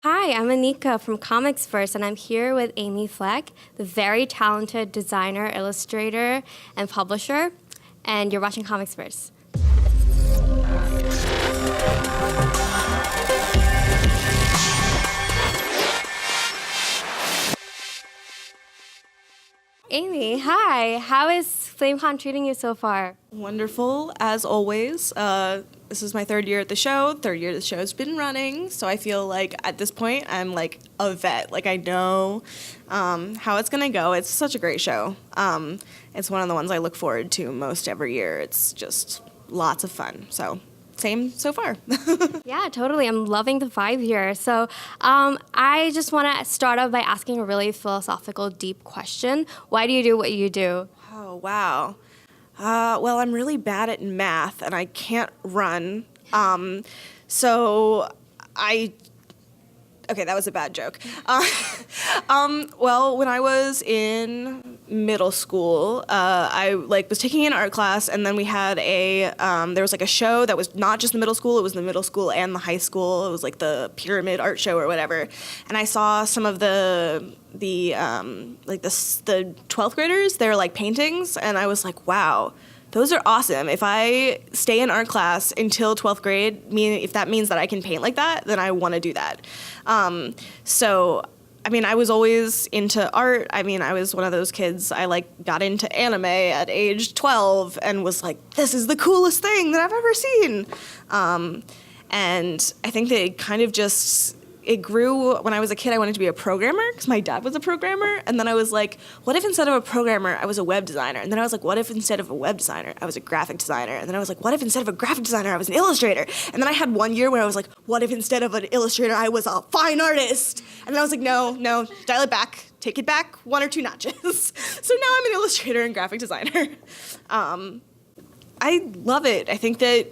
Hi, I'm Anika from ComicsVerse, and I'm here with Aimee Fleck, the very talented designer, illustrator, and publisher, and you're watching ComicsVerse. Aimee, hi. How is FlameCon treating you so far? Wonderful, as always. This is my third year at the show. Third year the show's been running, so I feel like at this point I'm like a vet. Like I know how it's gonna go. It's such a great show. It's one of the ones I look forward to most every year. It's just lots of fun. So same so far. Yeah, totally. I'm loving the vibe here. So I just want to start off by asking a really philosophical, deep question. Why do you do what you do? Oh, wow. Well, I'm really bad at math, and I can't run. Okay, that was a bad joke. Well, when I was in middle school, I was taking an art class, and then we had there was a show that was not just the middle school; it was the middle school and the high school. It was like the pyramid art show or whatever. And I saw some of the 12th graders, their paintings, and I was like, wow. Those are awesome. If I stay in art class until 12th grade, if that means that I can paint like that, then I want to do that. I was always into art. I was one of those kids. I got into anime at age 12 and was like, this is the coolest thing that I've ever seen. And I think that it kind of it grew. When I was a kid, I wanted to be a programmer because my dad was a programmer. And then I was like, what if instead of a programmer, I was a web designer? And then I was like, what if instead of a web designer, I was a graphic designer? And then I was like, what if instead of a graphic designer, I was an illustrator? And then I had one year where I was like, what if instead of an illustrator, I was a fine artist? And then I was like, no, dial it back, take it back one or two notches. So now I'm an illustrator and graphic designer. I love it. I think that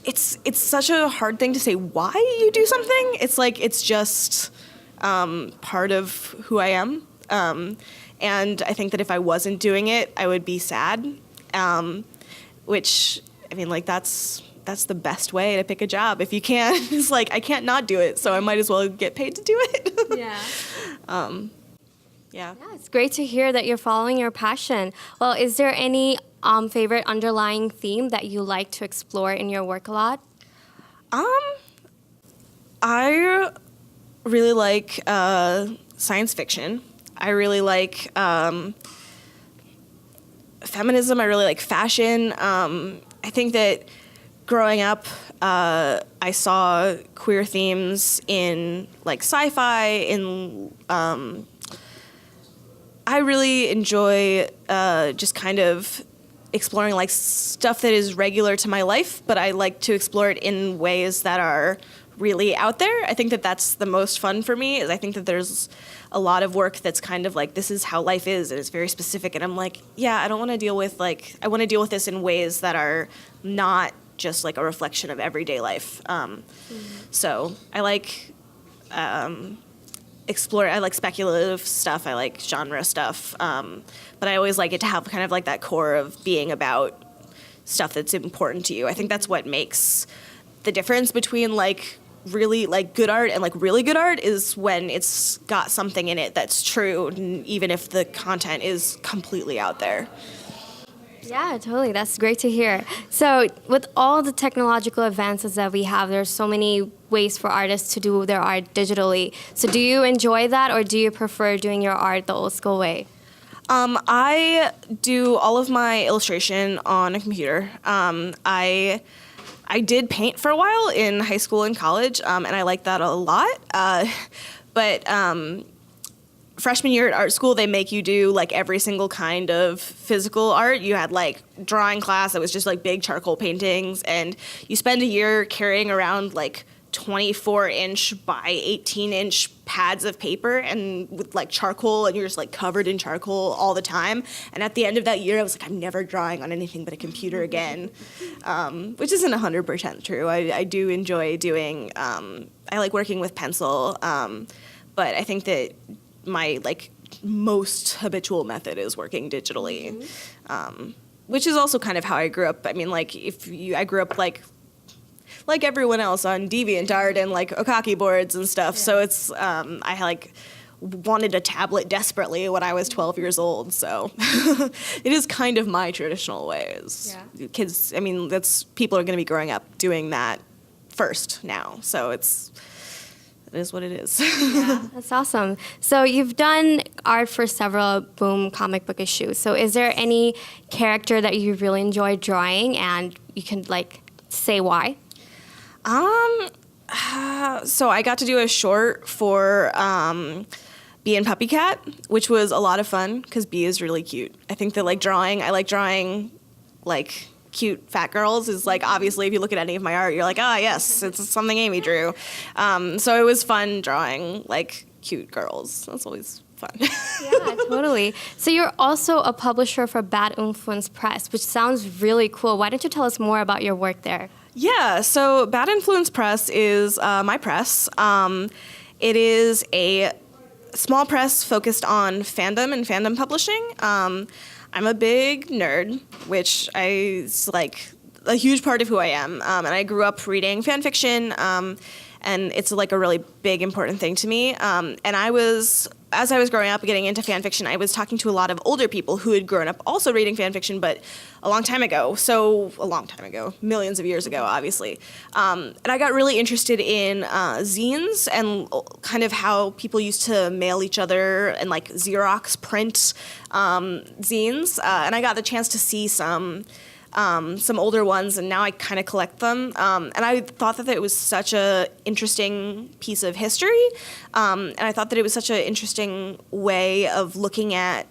it's such a hard thing to say why you do something. It's just part of who I am. And I think that if I wasn't doing it, I would be sad. That's the best way to pick a job. If you can't, it's I can't not do it, so I might as well get paid to do it. Yeah. Yeah, it's great to hear that you're following your passion. Well, is there any favorite underlying theme that you like to explore in your work a lot? I really like science fiction. I really like feminism. I really like fashion. I think that growing up, I saw queer themes in sci-fi, I really enjoy just kind of exploring stuff that is regular to my life, but I like to explore it in ways that are really out there. I think that that's the most fun for me. Is I think that there's a lot of work that's kind of this is how life is, and it's very specific. And I'm like, yeah, I don't want to deal with I want to deal with this in ways that are not just a reflection of everyday life. So I like explore. I like speculative stuff. I like genre stuff. But I always like it to have kind of that core of being about stuff that's important to you. I think that's what makes the difference between really good art and really good art is when it's got something in it that's true, even if the content is completely out there. Yeah, totally. That's great to hear. So with all the technological advances that we have, there's so many ways for artists to do their art digitally. So do you enjoy that, or do you prefer doing your art the old school way? I do all of my illustration on a computer. I did paint for a while in high school and college, and I liked that a lot. But freshman year at art school, they make you do every single kind of physical art. You had drawing class that was just big charcoal paintings, and you spend a year carrying around 24-inch by 18-inch pads of paper and with charcoal, and you're just covered in charcoal all the time. And at the end of that year, I was I'm never drawing on anything but a computer again, which isn't 100% true. I do enjoy doing, I like working with pencil, but I think that my most habitual method is working digitally, which is also kind of how I grew up. I grew up like everyone else on DeviantArt and like Okaki boards and stuff. So it's I like wanted a tablet desperately when I was 12 years old. So it is kind of my traditional ways. Yeah. Kids, I mean, people are going to be growing up doing that first now. So it is what it is. Yeah, that's awesome. So you've done art for several Boom comic book issues. So is there any character that you really enjoy drawing, and you can like say why? So I got to do a short for Bee and Puppycat, which was a lot of fun because Bee is really cute. I think that I like drawing like cute fat girls is like, obviously if you look at any of my art, you're like, ah, yes, it's something Aimee drew. So it was fun drawing like cute girls. That's always fun. Yeah, totally. So you're also a publisher for Bad Influence Press, which sounds really cool. Why don't you tell us more about your work there? Yeah, so Bad Influence Press is my press. It is a small press focused on fandom and fandom publishing. I'm a big nerd, which is like a huge part of who I am. And I grew up reading fan fiction, and it's like a really big, important thing to me. And as I was growing up getting into fan fiction, I was talking to a lot of older people who had grown up also reading fan fiction, but a long time ago, millions of years ago, obviously. And I got really interested in zines and kind of how people used to mail each other and like Xerox print zines. And I got the chance to see some older ones, and now I kind of collect them. And I thought that it was such an interesting piece of history, and I thought that it was such an interesting way of looking at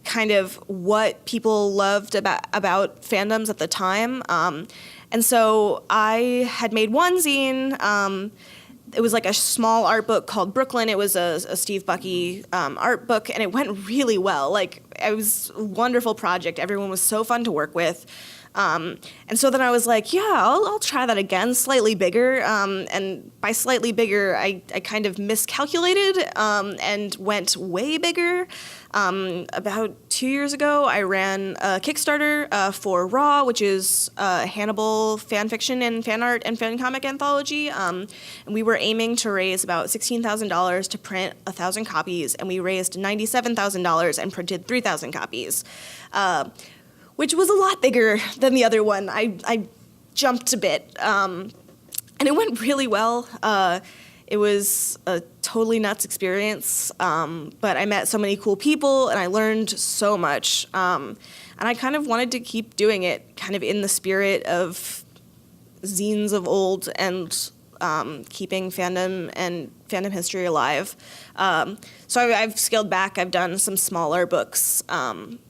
kind of what people loved about fandoms at the time. And so I had made one zine. It was like a small art book called Brooklyn. It was a Steve Bucky art book, and it went really well. Like, it was a wonderful project. Everyone was so fun to work with. And so then I was like, yeah, I'll try that again, slightly bigger. And by slightly bigger, I kind of miscalculated and went way bigger. About 2 years ago, I ran a Kickstarter for Raw, which is a Hannibal fan fiction and fan art and fan comic anthology. And we were aiming to raise about $16,000 to print 1,000 copies, and we raised $97,000 and printed 3,000 copies. Which was a lot bigger than the other one. I jumped a bit, and it went really well. It was a totally nuts experience, but I met so many cool people, and I learned so much. And I kind of wanted to keep doing it, kind of in the spirit of zines of old and keeping fandom and fandom history alive. So I've scaled back. I've done some smaller books.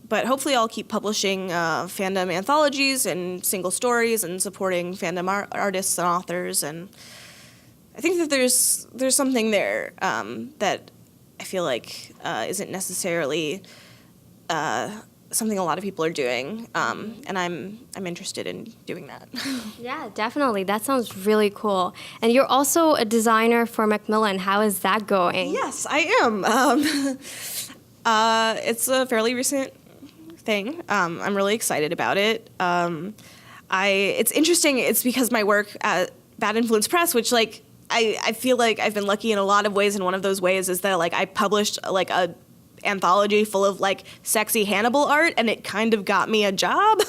But hopefully I'll keep publishing fandom anthologies and single stories and supporting fandom artists and authors. And I think that there's something there that I feel like isn't necessarily something a lot of people are doing, and I'm interested in doing that. Yeah, definitely. That sounds really cool. And you're also a designer for Macmillan. How is that going? Yes, I am. It's a fairly recent thing. I'm really excited about it. It's interesting. It's because my work at Bad Influence Press, which like I feel like I've been lucky in a lot of ways, and one of those ways is that like I published like a anthology full of like sexy Hannibal art, and it kind of got me a job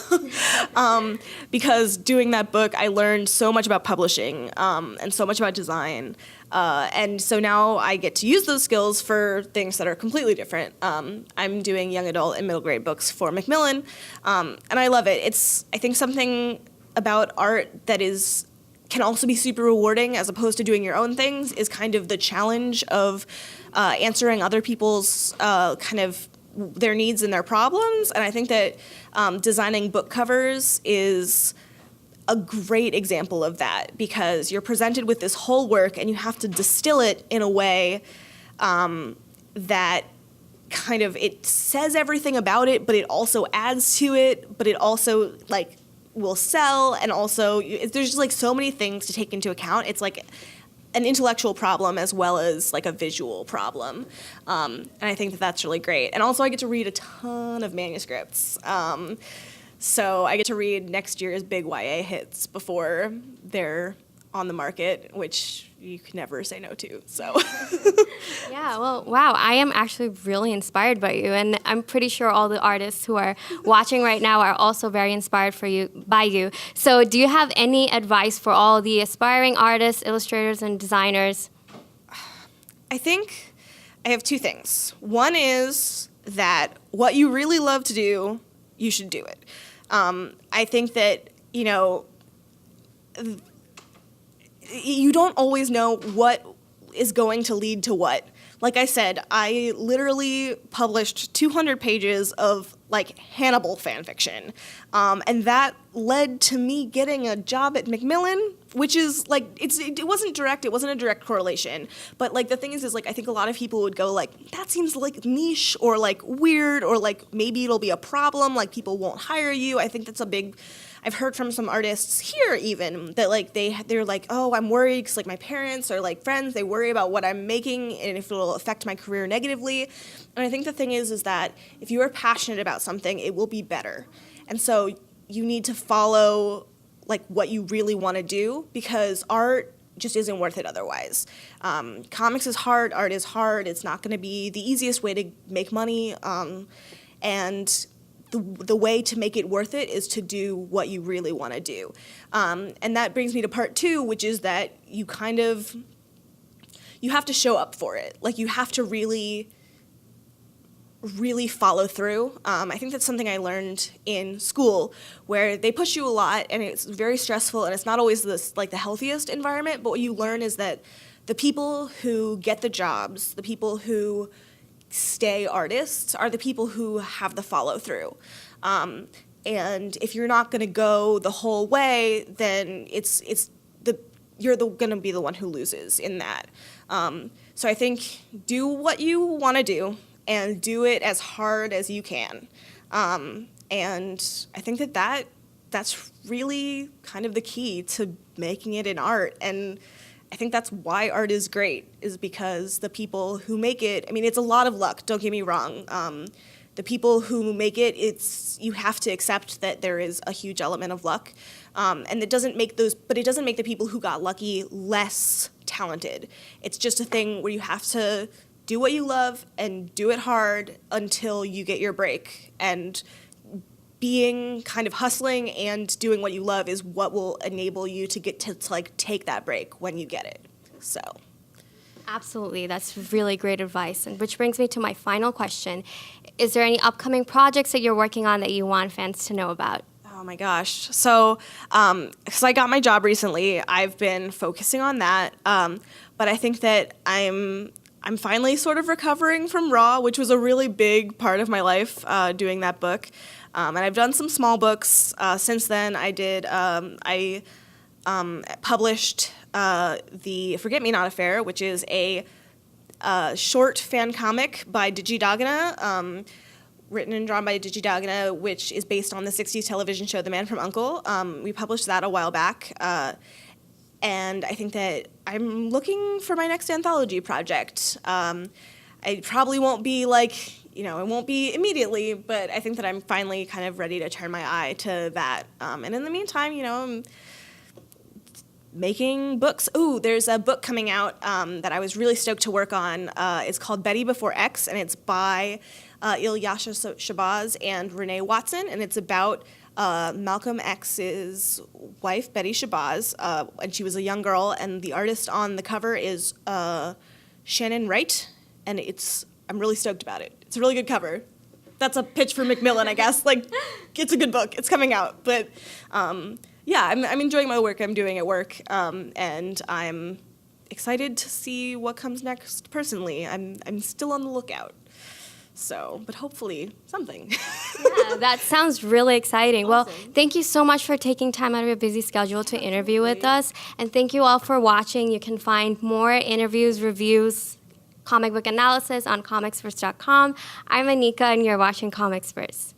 because doing that book I learned so much about publishing and so much about design, and so now I get to use those skills for things that are completely different. I'm doing young adult and middle grade books for Macmillan, and I love it. It's, I think, something about art that can also be super rewarding as opposed to doing your own things is kind of the challenge of answering other people's kind of their needs and their problems. And I think that designing book covers is a great example of that, because you're presented with this whole work and you have to distill it in a way that kind of, it says everything about it, but it also adds to it, but it also like will sell, and also there's just like so many things to take into account. It's like an intellectual problem as well as like a visual problem, and I think that that's really great. And also I get to read a ton of manuscripts, So I get to read next year's big YA hits before they're on the market, which you can never say no to. So Yeah, well, wow, I am actually really inspired by you, and I'm pretty sure all the artists who are watching right now are also very inspired by you. So do you have any advice for all the aspiring artists, illustrators, and designers? I think I have two things. One is that what you really love to do, you should do it. I think that, you don't always know what is going to lead to what. Like I said, I literally published 200 pages of Hannibal fan fiction, and that led to me getting a job at Macmillan, which is it wasn't direct, it wasn't a direct correlation, but the thing is I think a lot of people would go that seems niche or weird or maybe it'll be a problem, people won't hire you. I think that's a big. I've heard from some artists here even that they're oh, I'm worried because my parents or friends, they worry about what I'm making and if it'll affect my career negatively. And I think the thing is that if you are passionate about something, it will be better. And so you need to follow what you really want to do, because art just isn't worth it otherwise. Comics is hard, art is hard. It's not going to be the easiest way to make money, and the way to make it worth it is to do what you really want to do. And that brings me to part two, which is that you have to show up for it. You have to really follow through. I think that's something I learned in school, where they push you a lot and it's very stressful and it's not always the healthiest environment, but what you learn is that the people who get the jobs, the people who stay artists, are the people who have the follow through. And if you're not going to go the whole way, then you're going to be the one who loses in that. So I think do what you want to do and do it as hard as you can. And I think that's really kind of the key to making it in art. And I think that's why art is great, is because the people who make it, it's a lot of luck, don't get me wrong. The people who make it, you have to accept that there is a huge element of luck. And it doesn't make the people who got lucky less talented. It's just a thing where you have to do what you love and do it hard until you get your break. And being kind of hustling and doing what you love is what will enable you to get to take that break when you get it. So Absolutely, that's really great advice. And which brings me to my final question. Is there any upcoming projects that you're working on that you want fans to know about? Oh my gosh. So, because I got my job recently, I've been focusing on that. But I think that I'm finally sort of recovering from Raw, which was a really big part of my life, doing that book. And I've done some small books since then. I published the Forget Me Not Affair, which is a short fan comic by Digidagana, written and drawn by Digidagana, which is based on the 60s television show The Man from U.N.C.L.E. We published that a while back. And I think that I'm looking for my next anthology project. I probably won't be it won't be immediately, but I think that I'm finally kind of ready to turn my eye to that. And in the meantime, I'm making books. Ooh, there's a book coming out that I was really stoked to work on. It's called Betty Before X, and it's by Ilyasha Shabazz and Renee Watson, and it's about Malcolm X's wife, Betty Shabazz, and she was a young girl, and the artist on the cover is Shannon Wright, and I'm really stoked about it. It's a really good cover. That's a pitch for Macmillan, I guess. It's a good book. It's coming out. But, yeah, I'm enjoying my work I'm doing at work, and I'm excited to see what comes next personally. I'm still on the lookout. So, but hopefully something. Yeah, that sounds really exciting. Awesome. Well, thank you so much for taking time out of your busy schedule to interview with us. And thank you all for watching. You can find more interviews, reviews, comic book analysis on comicsverse.com. I'm Anika, and you're watching ComicsVerse.